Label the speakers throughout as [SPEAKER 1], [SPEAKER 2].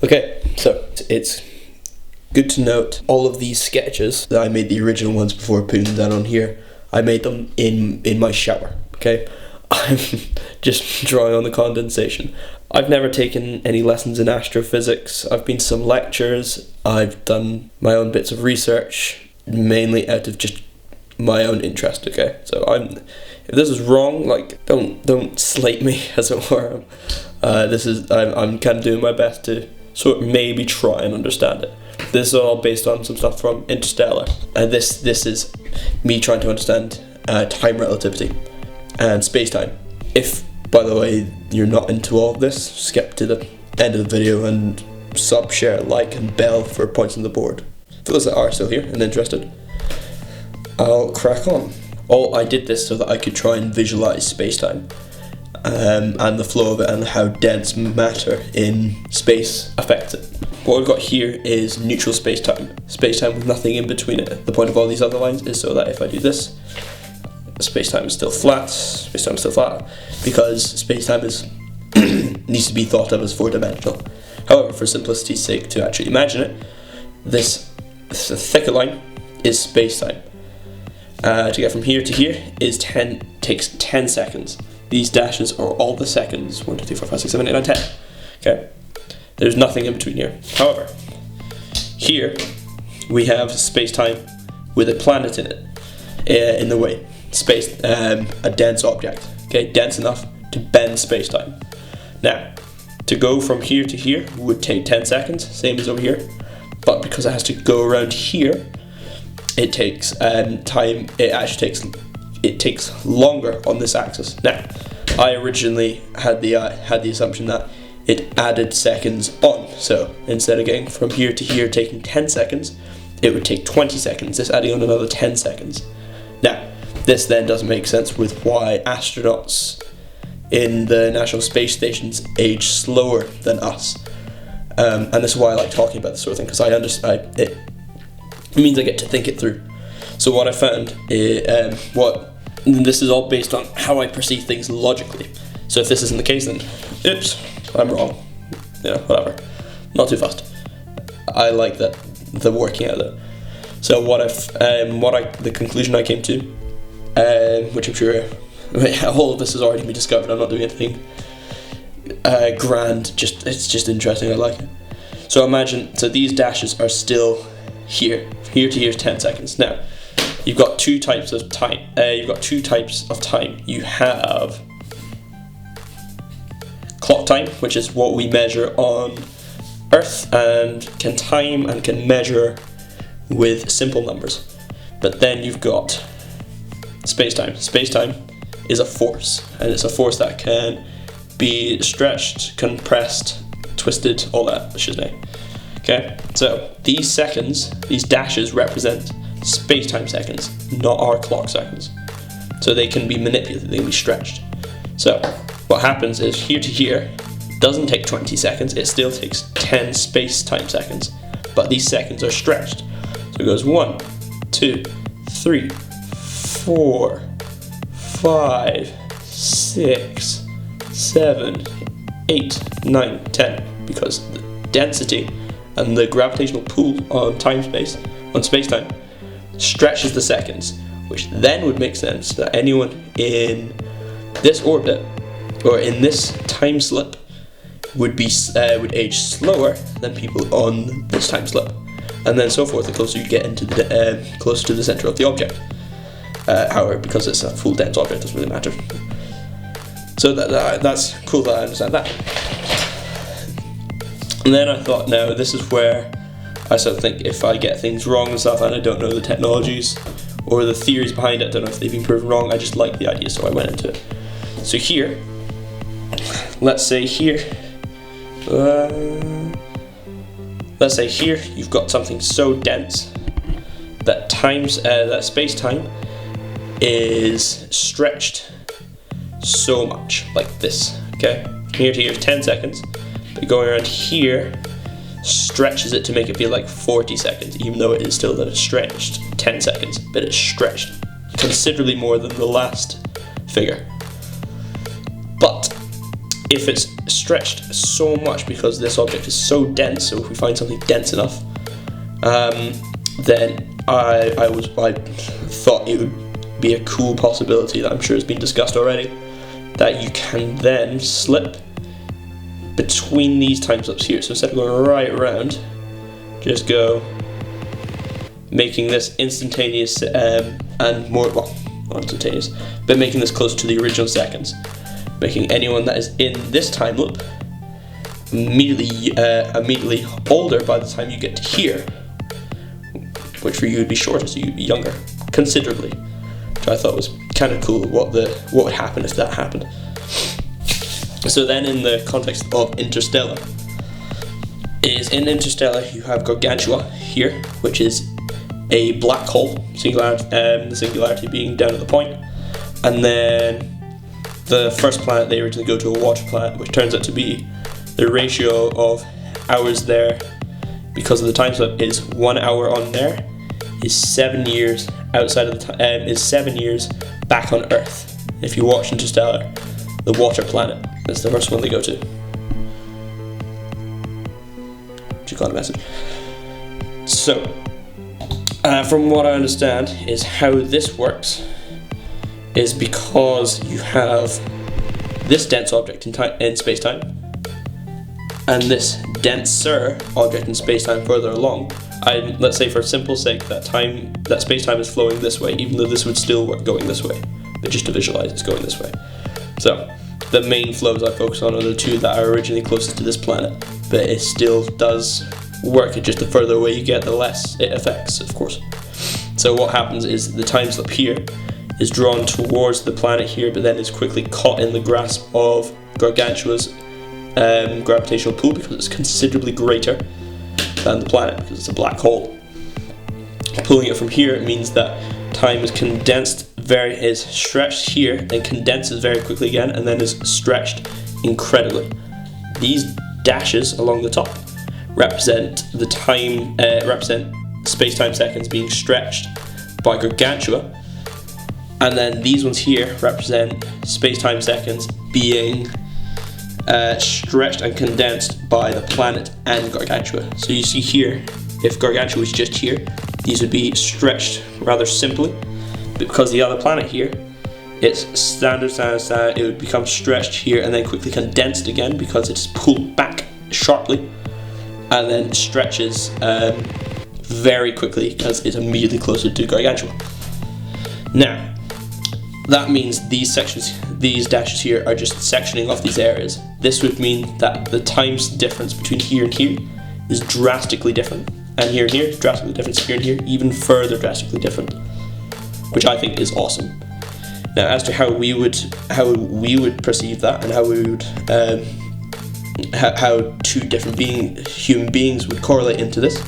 [SPEAKER 1] Okay, so it's good to note all of these sketches that I made, the original ones before putting them down on here, I made them in my shower, okay? I'm just drawing on the condensation. I've never taken any lessons in astrophysics. I've been to some lectures, I've done my own bits of research, mainly out of just my own interest, okay? So if this is wrong, like, don't slate me, as it were. I'm kind of doing my best to sort of maybe try and understand it. This is all based on some stuff from Interstellar, and this is me trying to understand time relativity and space-time. If, by the way, you're not into all of this, skip to the end of the video and sub, share, like, and bell for points on the board. For those that are still here and interested, I'll crack on. I did this so that I could try and visualize space-time and the flow of it and how dense matter in space affects it. What we've got here is neutral space-time. Space-time with nothing in between it. The point of all these other lines is so that if I do this, space-time is still flat, space-time is still flat, because space-time needs to be thought of as four-dimensional. However, for simplicity's sake, to actually imagine it, this thicker line is space-time. To get from here to here takes 10 seconds. These dashes are all the seconds. 1, 2, 3, 4, 5, 6, 7, 8, 9, 10. Okay? There's nothing in between here. However, here we have space-time with a planet in it, in the way. Space, a dense object. Okay? Dense enough to bend space-time. Now, to go from here to here would take 10 seconds, same as over here. But because it has to go around here, it takes time. It takes longer on this axis. Now, I originally had the assumption that it added seconds on. So instead of getting from here to here taking 10 seconds, it would take 20 seconds. This adding on another 10 seconds. Now, this then doesn't make sense with why astronauts in the National Space Stations age slower than us. And this is why I like talking about this sort of thing, because I understand it means I get to think it through. So what I found is, this is all based on how I perceive things logically. So if this isn't the case, then oops, I'm wrong. Whatever. Not too fast. I like the working out of it. So the conclusion I came to, which I'm sure all of this has already been discovered. I'm not doing anything grand. It's just interesting. I like it. So imagine. So these dashes are still here. Here to here is 10 seconds. Now, you've got two types of time. You have clock time, which is what we measure on Earth and can measure with simple numbers. But then you've got space-time. Space-time is a force, and it's a force that can be stretched, compressed, twisted, all that shiznay. Okay, so these seconds, these dashes represent space-time seconds, not our clock seconds. So they can be manipulated, they can be stretched. So what happens is here to here doesn't take 20 seconds, it still takes 10 space-time seconds, but these seconds are stretched. So it goes 1, 2, 3, 4, 5, 6, 7, 8, 9, 10, because the density and the gravitational pull on space-time stretches the seconds, which then would make sense that anyone in this orbit or in this time slip would age slower than people on this time slip, and then so forth. The closer you get into closer to the center of the object. However, because it's a full dense object, it doesn't really matter. So that's cool that I understand that. And then I thought, now this is where I sort of think if I get things wrong and stuff, and I don't know the technologies or the theories behind it, I don't know if they've been proven wrong, I just like the idea, so I went into it. So here, let's say here you've got something so dense that that space-time is stretched so much, like this, okay? Here to here is 10 seconds, but going around here stretches it to make it feel like 40 seconds, even though it is still that it's stretched 10 seconds, but it's stretched considerably more than the last figure. But if it's stretched so much because this object is so dense. So if we find something dense enough, then I thought it would be a cool possibility that I'm sure has been discussed already, that you can then slip between these time slips here. So instead of going right around, just go, making this instantaneous and more, well, not instantaneous, but making this closer to the original seconds, making anyone that is in this time loop immediately older by the time you get to here, which for you would be shorter, so you'd be younger considerably, which I thought was kind of cool. What would happen if that happened? So then, in the context of Interstellar, in Interstellar you have Gargantua here, which is a black hole, singularity, the singularity being down at the point, and then the first planet they originally go to a water planet, which turns out to be the ratio of hours there, because of the time slip, is 1 hour on there is 7 years outside of the is 7 years back on Earth. If you watch Interstellar, the water planet, that's the first one they go to. She got a message. So, from what I understand, is how this works is because you have this dense object in space-time, and this denser object in space-time further along. Let's say for simple sake that space-time is flowing this way, even though this would still work going this way, but just to visualize it's going this way. So the main flows I focus on are the two that are originally closest to this planet, but it still does work. Just the further away you get, the less it affects, of course. So what happens is the time slip here is drawn towards the planet here, but then is quickly caught in the grasp of Gargantua's gravitational pull, because it's considerably greater than the planet, because it's a black hole. Pulling it from here, it means that time is is stretched here, then condenses very quickly again, and then is stretched incredibly. These dashes along the top represent the time, represent space-time seconds being stretched by Gargantua, and then these ones here represent space-time seconds being stretched and condensed by the planet and Gargantua. So you see here, if Gargantua was just here, these would be stretched rather simply, but because the other planet here, it's standard, it would become stretched here and then quickly condensed again because it's pulled back sharply, and then stretches very quickly because it's immediately closer to Gargantua. Now, that means these dashes here are just sectioning off these areas. This would mean that the time difference between here and here is drastically different, and here is drastically different, so here and here even further drastically different, which I think is awesome. Now, as to how we would perceive that, and how we would how two different human beings would correlate into this.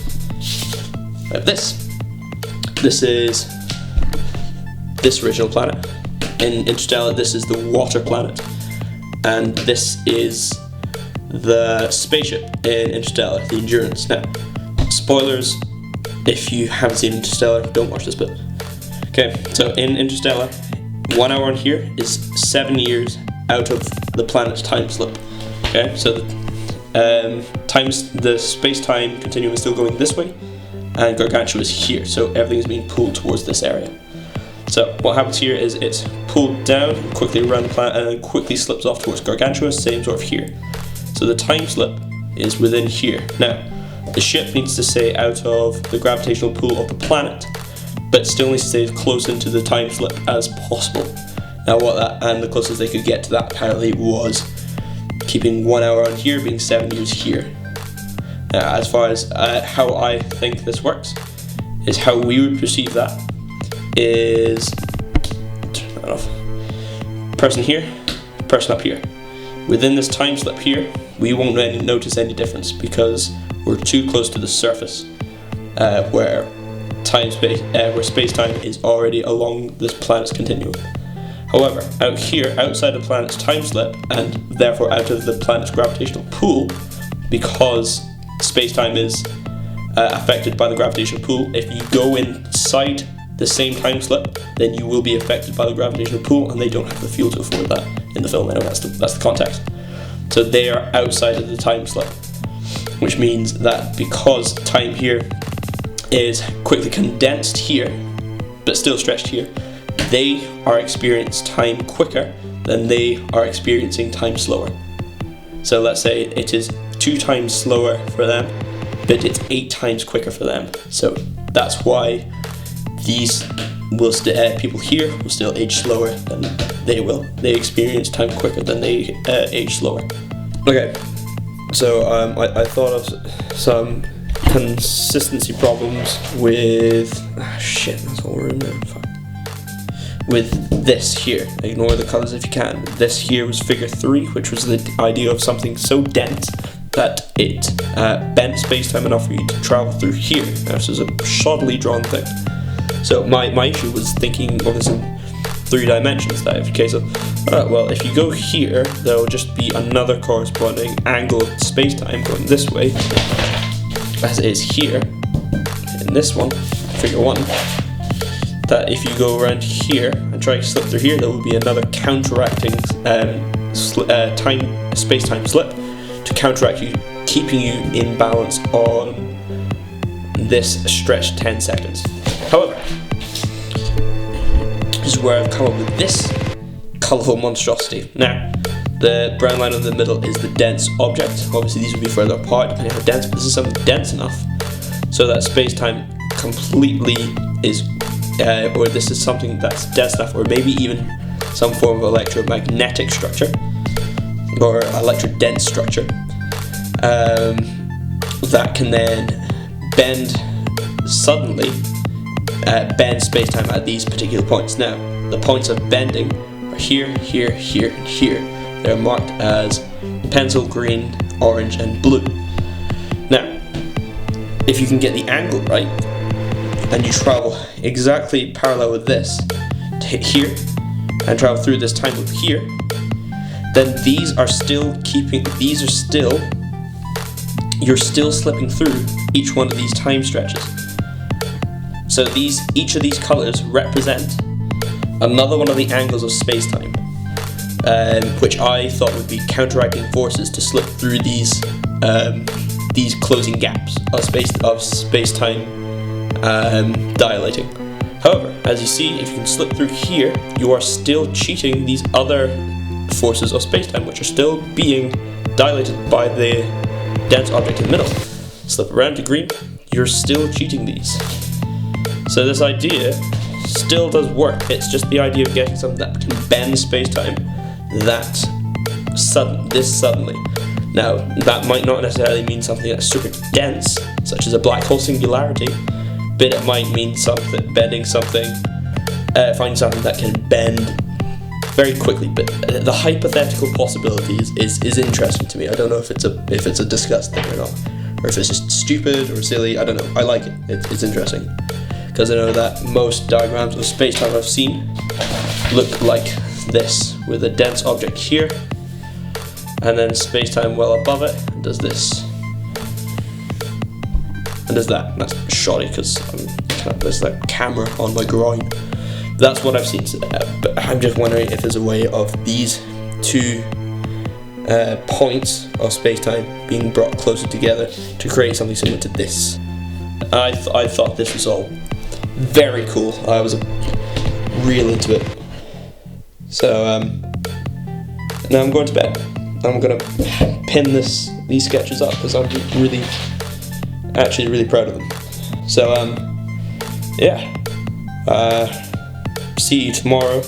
[SPEAKER 1] This is this original planet. In Interstellar, this is the water planet, and this is the spaceship in Interstellar, the Endurance. Now, spoilers, if you haven't seen Interstellar, don't watch this bit. Okay, so in Interstellar, 1 hour on here is 7 years out of the planet's time slip. Okay, so the space-time continuum is still going this way, and Gargantua is here, so everything is being pulled towards this area. So what happens here is it's pulled down quickly around the planet and then quickly slips off towards Gargantua, same sort of here. So the time slip is within here. Now, the ship needs to stay out of the gravitational pull of the planet, but still needs to stay as close into the time slip as possible. Now the closest they could get to that apparently was keeping 1 hour on here being 7 years here. Now, as far as how I think this works, is how we would perceive that is, turn that off, person here, person up here. Within this time slip here, we won't notice any difference because we're too close to the surface, where space-time is already along this planet's continuum. However, out here, outside the planet's time slip, and therefore out of the planet's gravitational pull, because space-time is affected by the gravitational pull, if you go inside the same time slip, then you will be affected by the gravitational pull, and they don't have the fuel to afford that in the film. Anyway, that's the context. So they are outside of the time slip, which means that because time here is quickly condensed here, but still stretched here, they are experiencing time quicker than they are experiencing time slower. So let's say it is 2 times slower for them, but it's 8 times quicker for them. So that's why these will people here will still age slower than they will. They experience time quicker than they age slower. Okay, so I thought of some consistency problems with shit. That's all we're in there. Fuck. With this here, ignore the colors if you can. This here was figure 3, which was the idea of something so dense that it bent space-time enough for you to travel through here. Now, this is a shoddily drawn thing. So my issue was thinking of this in 3 dimensions. That okay, so well, if you go here, there will just be another corresponding angle of space-time going this way, as it is here in this one, figure 1. That if you go around here and try to slip through here, there will be another counteracting space-time slip to counteract you, keeping you in balance on this stretched 10 seconds. However, this is where I've come up with this colourful monstrosity. Now, the brown line in the middle is the dense object. Obviously these would be further apart depending on how dense, but this is something dense enough so that space-time completely is or this is something that's dense enough, or maybe even some form of electromagnetic structure or electrodense structure that can then bend suddenly, bend space-time at these particular points. Now, the points of bending are here, here, here, and here. They're marked as pencil, green, orange, and blue. Now, if you can get the angle right, and you travel exactly parallel with this to hit here and travel through this time loop here, then you're still slipping through each one of these time stretches. So each of these colors represent another one of the angles of space-time, which I thought would be counteracting forces to slip through these closing gaps of space-time dilating. However, as you see, if you can slip through here, you are still cheating these other forces of space-time, which are still being dilated by the dense object in the middle. Slip around to green, you're still cheating these. So this idea still does work. It's just the idea of getting something that can bend space-time this suddenly. Now, that might not necessarily mean something that's super dense, such as a black hole singularity, but it might mean finding something that can bend very quickly. But the hypothetical possibility is interesting to me. I don't know if it's a discussed thing or not, or if it's just stupid or silly. I don't know. I like it. It's interesting because I know that most diagrams of space-time I've seen look like this, with a dense object here, and then space-time well above it does this. And there's that. That's shoddy because there's that camera on my groin. That's what I've seen. But I'm just wondering if there's a way of these 2 points of space-time being brought closer together to create something similar to this. I thought this was all very cool. I was real into it. So now I'm going to bed. I'm gonna pin these sketches up because I'm actually really proud of them. So yeah, see you tomorrow.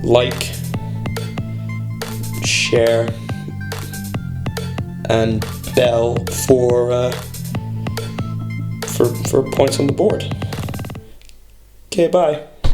[SPEAKER 1] Like, share, and bell for points on the board. Okay, bye.